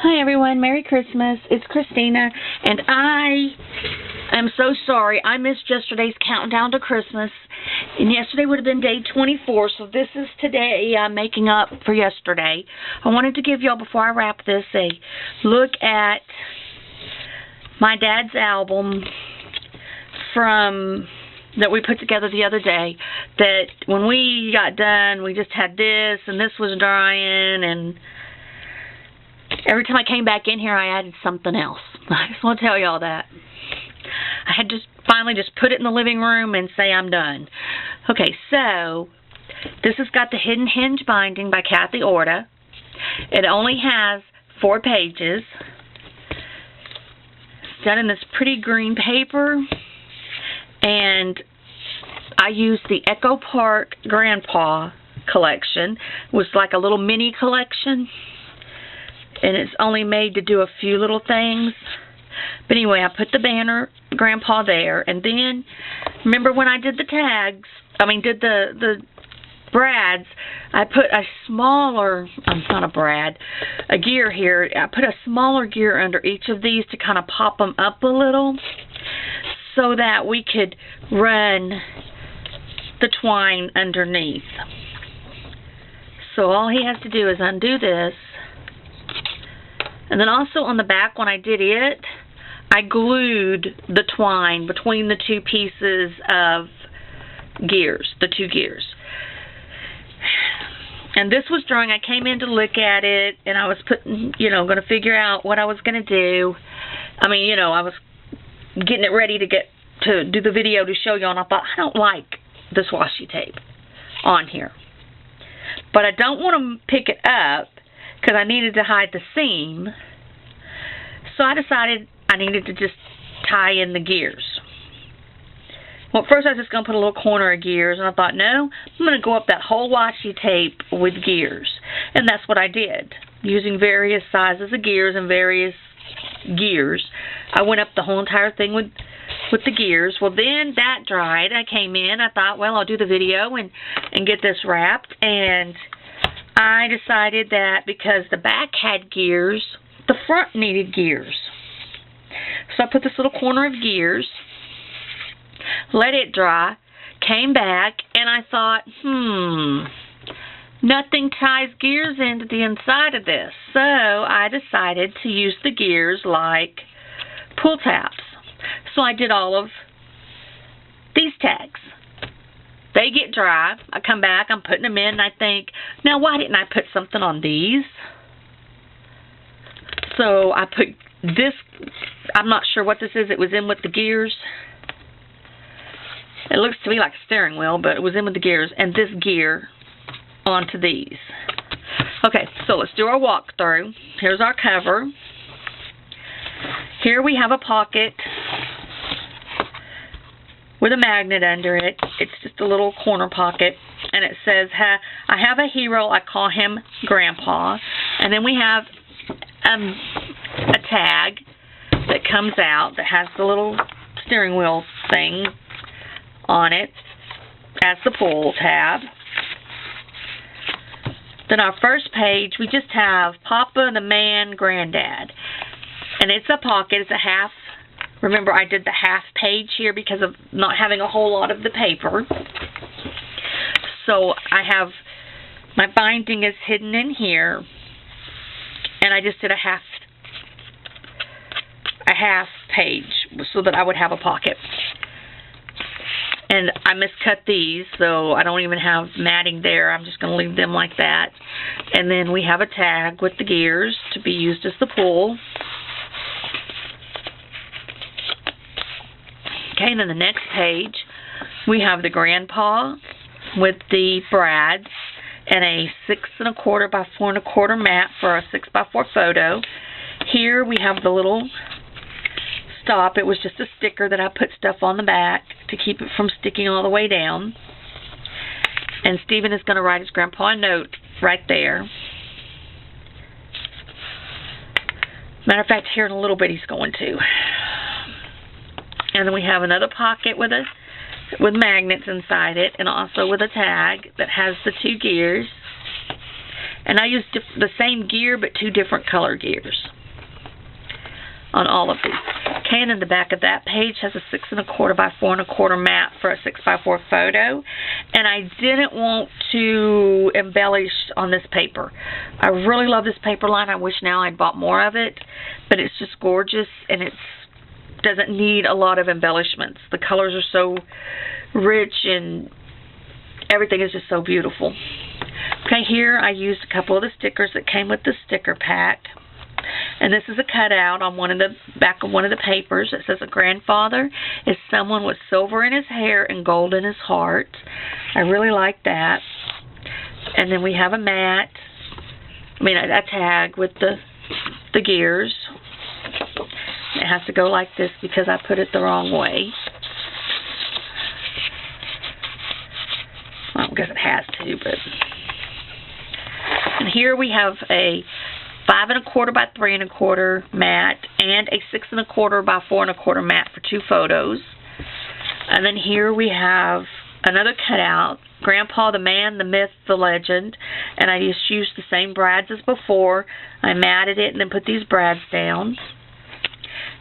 Hi everyone, Merry Christmas. It's Christina, and I am so sorry. I missed yesterday's countdown to Christmas, and yesterday would have been day 24, so this is today. I'm making up for yesterday. I wanted to give y'all, before I wrap this, a look at my dad's album that we put together the other day. That when we got done, we just had this, and this was drying, and every time I came back in here, I added something else. I just want to tell y'all that. I had to finally just put it in the living room and say I'm done. Okay, so this has got the Hidden Hinge binding by Kathy Orta. It only has 4 pages. It's done in this pretty green paper. And I used the Echo Park Grandpa collection. It was like a little mini collection. And it's only made to do a few little things. But anyway, I put the banner Grandpa there. And then, remember when I did the tags, did the brads, I put a smaller, a gear here. I put a smaller gear under each of these to kind of pop them up a little, so that we could run the twine underneath. So all he has to do is undo this. And then also on the back, when I did it, I glued the twine between the 2 pieces of gears, the 2 gears. And this was drawing. I came in to look at it, and I was going to figure out what I was going to do. I was getting it ready to do the video to show y'all, and I thought, I don't like this washi tape on here. But I don't want to pick it up, because I needed to hide the seam. So I decided I needed to just tie in the gears. Well, at first I was just going to put a little corner of gears, and I thought, no, I'm going to go up that whole washi tape with gears. And that's what I did. Using various sizes of gears and various gears, I went up the whole entire thing with the gears. Well, then that dried. I came in. I thought, well, I'll do the video and get this wrapped. And I decided that because the back had gears, the front needed gears. So I put this little corner of gears, let it dry, came back, and I thought, nothing ties gears into the inside of this. So I decided to use the gears like pull tabs. So I did all of these tags. They get dry. I come back, I'm putting them in, and I think, now why didn't I put something on these? So I put this, I'm not sure what this is, it was in with the gears. It looks to me like a steering wheel, but it was in with the gears, and this gear onto these. Okay, so let's do our walkthrough. Here's our cover. Here we have a pocket with a magnet under it. It's just a little corner pocket, and it says, I have a hero, I call him Grandpa. And then we have a tag that comes out that has the little steering wheel thing on it as the pull tab. Then our first page, we just have Papa, the Man, Granddad. And it's a pocket, it's a half. Remember, I did the half page here because of not having a whole lot of the paper. So I have, my binding is hidden in here. And I just did a half page so that I would have a pocket. And I miscut these, so I don't even have matting there. I'm just going to leave them like that. And then we have a tag with the gears to be used as the pull. Okay, and then the next page, we have the Grandpa with the brads and a 6 1/4 by 4 1/4 mat for a 6 by 4 photo. Here we have the little stop. It was just a sticker that I put stuff on the back to keep it from sticking all the way down. And Stephen is going to write his grandpa a note right there. Matter of fact, here in a little bit he's going to. And then we have another pocket with magnets inside it, and also with a tag that has the 2 gears. And I used the same gear, but 2 different color gears. on all of these. Okay, and then the back of that page has a 6 1/4 by 4 1/4 mat for a 6 by 4 photo. And I didn't want to embellish on this paper. I really love this paper line. I wish now I'd bought more of it, but it's just gorgeous, and it doesn't need a lot of embellishments. The colors are so rich, and everything is just so beautiful. Okay, here I used a couple of the stickers that came with the sticker pack. And this is a cutout on one of the back of one of the papers. It says, a grandfather is someone with silver in his hair and gold in his heart. I really like that. And then we have a mat, a tag with the gears. It has to go like this because I put it the wrong way. Well, I guess it has to, but... And here we have a 5 1/4 by 3 1/4 mat and a 6 1/4 by 4 1/4 mat for 2 photos. And then here we have another cutout, Grandpa, the man, the myth, the legend. And I just used the same brads as before. I matted it and then put these brads down.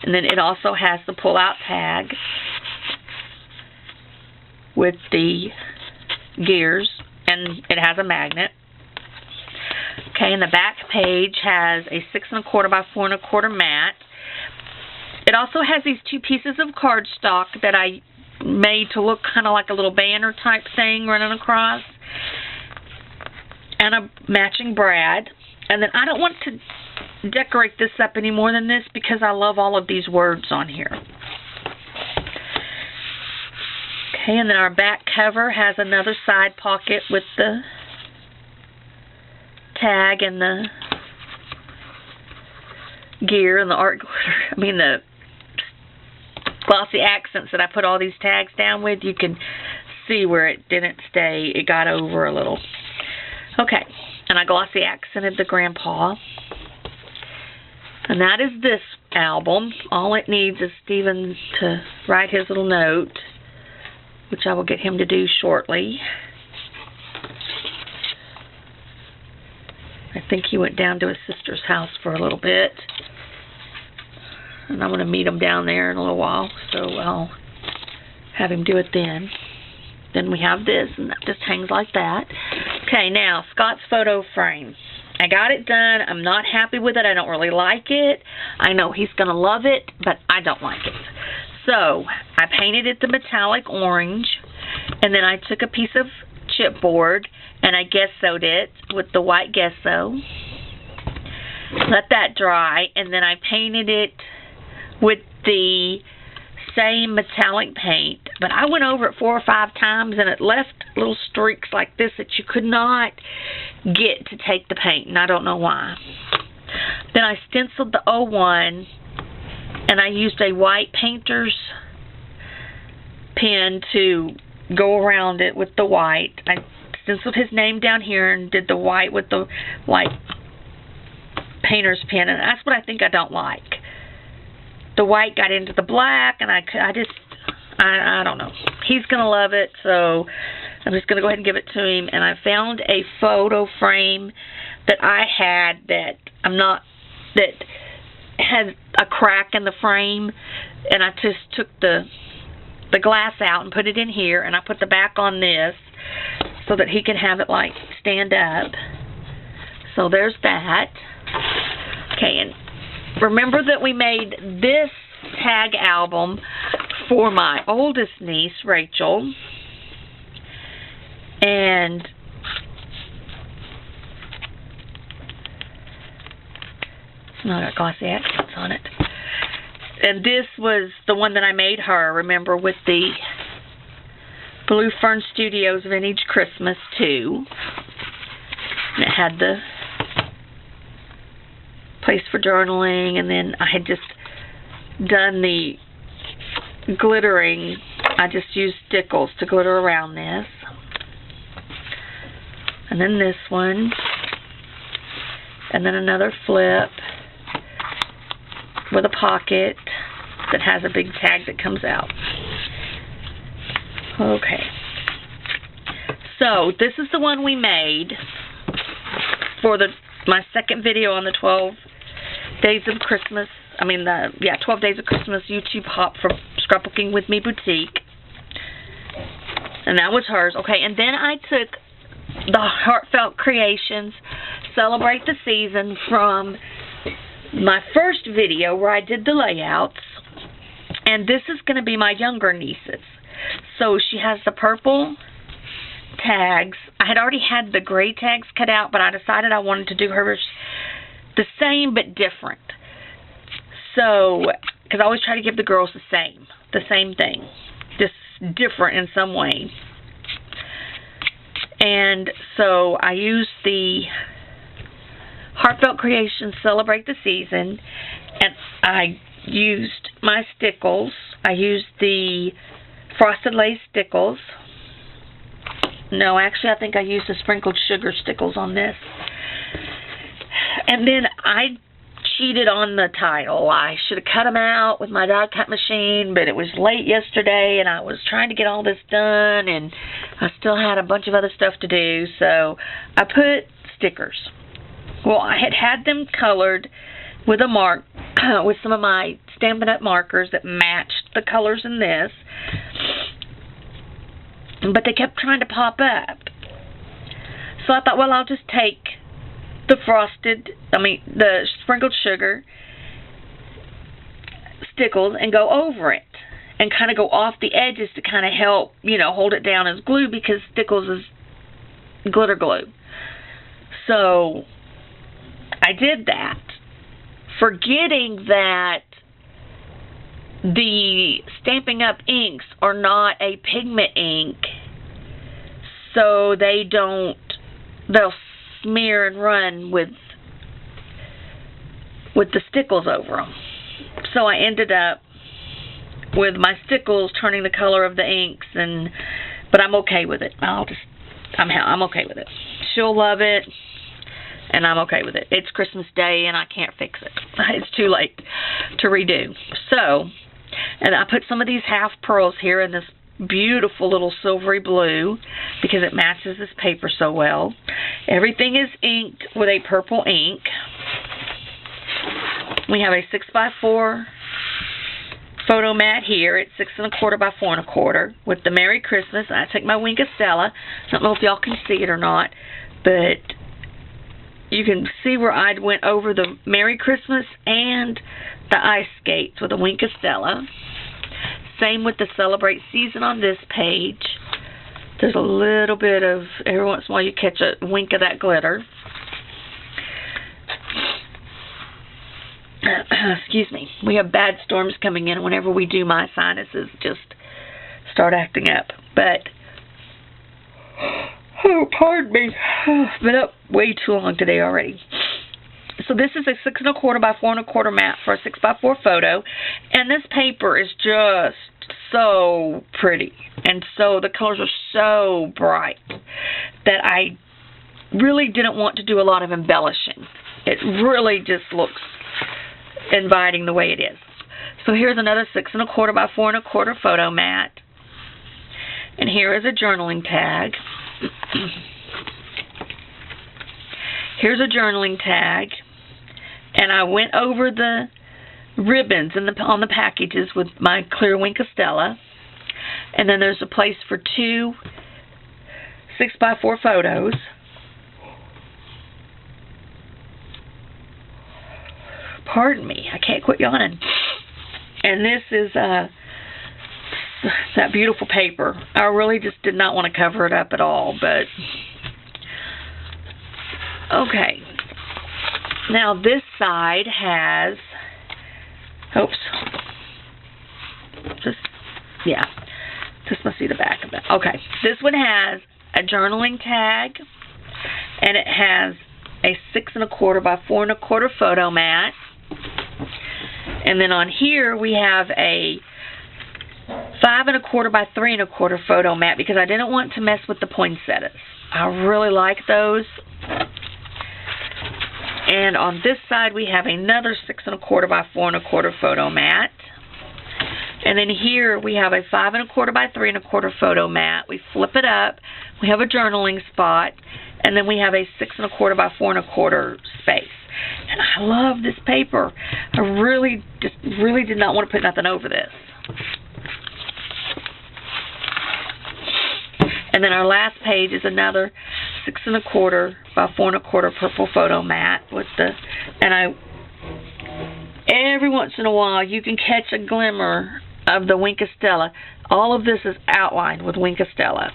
And then it also has the pull-out tag with the gears, and it has a magnet. Okay, and the back page has a 6 1/4 by 4 1/4 mat. It also has these 2 pieces of cardstock that I made to look kind of like a little banner type thing running across, and a matching brad. And then I don't want to decorate this up any more than this because I love all of these words on here. Okay, and then our back cover has another side pocket with the tag and the gear and the art glitter. The glossy accents that I put all these tags down with. You can see where it didn't stay. It got over a little. Okay, and I glossy accented the grandpa. And that is this album. All it needs is Stephen to write his little note, which I will get him to do shortly. I think he went down to his sister's house for a little bit. And I'm going to meet him down there in a little while, so I'll have him do it then. Then we have this, and that just hangs like that. Okay, now, Scott's photo frame. I got it done. I'm not happy with it. I don't really like it. I know he's going to love it, but I don't like it. So, I painted it the metallic orange, and then I took a piece of chipboard, and I gessoed it with the white gesso. Let that dry, and then I painted it with the same metallic paint, but I went over it 4 or 5 times, and it left little streaks like this that you could not get to take the paint, and I don't know why. Then I stenciled the 01, and I used a white painter's pen to go around it with the white. I stenciled his name down here and did the white with the white painter's pen, and that's what I think I don't like. The white got into the black, and I don't know. He's going to love it, so I'm just going to go ahead and give it to him. And I found a photo frame that I had that had a crack in the frame, and I just took the glass out and put it in here, and I put the back on this so that he can have it like stand up. So there's that. Okay, and remember that we made this tag album for my oldest niece, Rachel. And it's not got glossy accents on it. And this was the one that I made her, remember, with the Blue Fern Studios Vintage Christmas 2. And it had the place for journaling, and then I had just done the glittering. I just used stickles to glitter around this. And then this one. And then another flip with a pocket that has a big tag that comes out. Okay. So, this is the one we made for my second video on the 12 Days of Christmas the 12 Days of Christmas YouTube hop from Scrapbooking with Me Boutique. And that was hers. Okay, and then I took the Heartfelt Creations Celebrate the Season from my first video where I did the layouts. And this is going to be my younger niece's. So she has the purple tags. I had already had the gray tags cut out, but I decided I wanted to do hers the same but different. So, because I always try to give the girls the same thing, just different in some way. And so I used the Heartfelt Creations Celebrate the Season, and I used my stickles. I used the Frosted Lace stickles. No, actually, I think I used the sprinkled sugar stickles on this. And then I cheated on the title. I should have cut them out with my die cut machine, but it was late yesterday, and I was trying to get all this done, and I still had a bunch of other stuff to do, so I put stickers. Well, I had them colored with a with some of my Stampin' Up! Markers that matched the colors in this, but they kept trying to pop up. So I thought, well, I'll just take the the sprinkled sugar stickles and go over it and kind of go off the edges to kind of help, hold it down as glue, because stickles is glitter glue. So I did that, forgetting that the Stampin' Up! Inks are not a pigment ink, so they'll smear and run with the stickles over them. So I ended up with my stickles turning the color of the inks, but I'm okay with it. I'm okay with it. She'll love it, and I'm okay with it. It's Christmas Day, and I can't fix it. It's too late to redo. So, and I put some of these half pearls here in this beautiful little silvery blue because it matches this paper so well. Everything is inked with a purple ink. We have a 6x4 photo mat here. It's 6 1/4 by 4 1/4 with the Merry Christmas. I took my Wink of Stella. I don't know if y'all can see it or not, but you can see where I went over the Merry Christmas and the ice skates with a Wink of Stella. Same with the Celebrate Season on this page. There's a little bit of, every once in a while you catch a wink of that glitter. Excuse me. We have bad storms coming in. Whenever we do, my sinuses just start acting up. But, oh, pardon me. I've been up way too long today already. So this is a 6 1/4 by 4 1/4 mat for a 6x4 photo. And this paper is just so pretty. And so the colors are so bright that I really didn't want to do a lot of embellishing. It really just looks inviting the way it is. So here's another 6 1/4 by 4 1/4 photo mat. And here is a journaling tag. Here's a journaling tag. And I went over the ribbons on the packages with my clear Wink of Stella. And then there's a place for 2 6x4 photos. Pardon me, I can't quit yawning. And this is that beautiful paper. I really just did not want to cover it up at all, but okay. Now this side has, this must be the back of it. Okay, this one has a journaling tag, and it has a 6 1/4 by 4 1/4 photo mat. And then on here we have a 5 1/4 by 3 1/4 photo mat because I didn't want to mess with the poinsettias. I really like those. And on this side we have another 6 1/4 by 4 1/4 photo mat. And then here we have a 5 1/4 by 3 1/4 photo mat. We flip it up. We have a journaling spot. And then we have a 6 1/4 by 4 1/4 space. And I love this paper. I really did not want to put nothing over this. And then our last page is another 6 1/4 by 4 1/4 purple photo mat with every once in a while you can catch a glimmer of the Wink of Stella. All of this is outlined with Wink of Stella.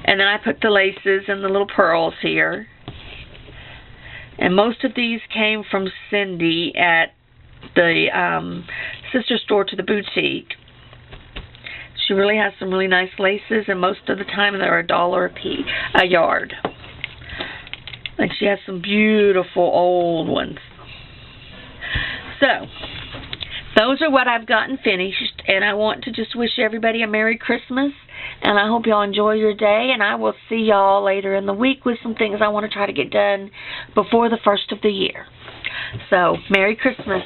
And then I put the laces and the little pearls here. And most of these came from Cindy at the sister store to the boutique. She really has some really nice laces, and most of the time they're $1 a yard. And she has some beautiful old ones. So, those are what I've gotten finished, and I want to just wish everybody a Merry Christmas, and I hope y'all enjoy your day, and I will see y'all later in the week with some things I want to try to get done before the first of the year. So, Merry Christmas.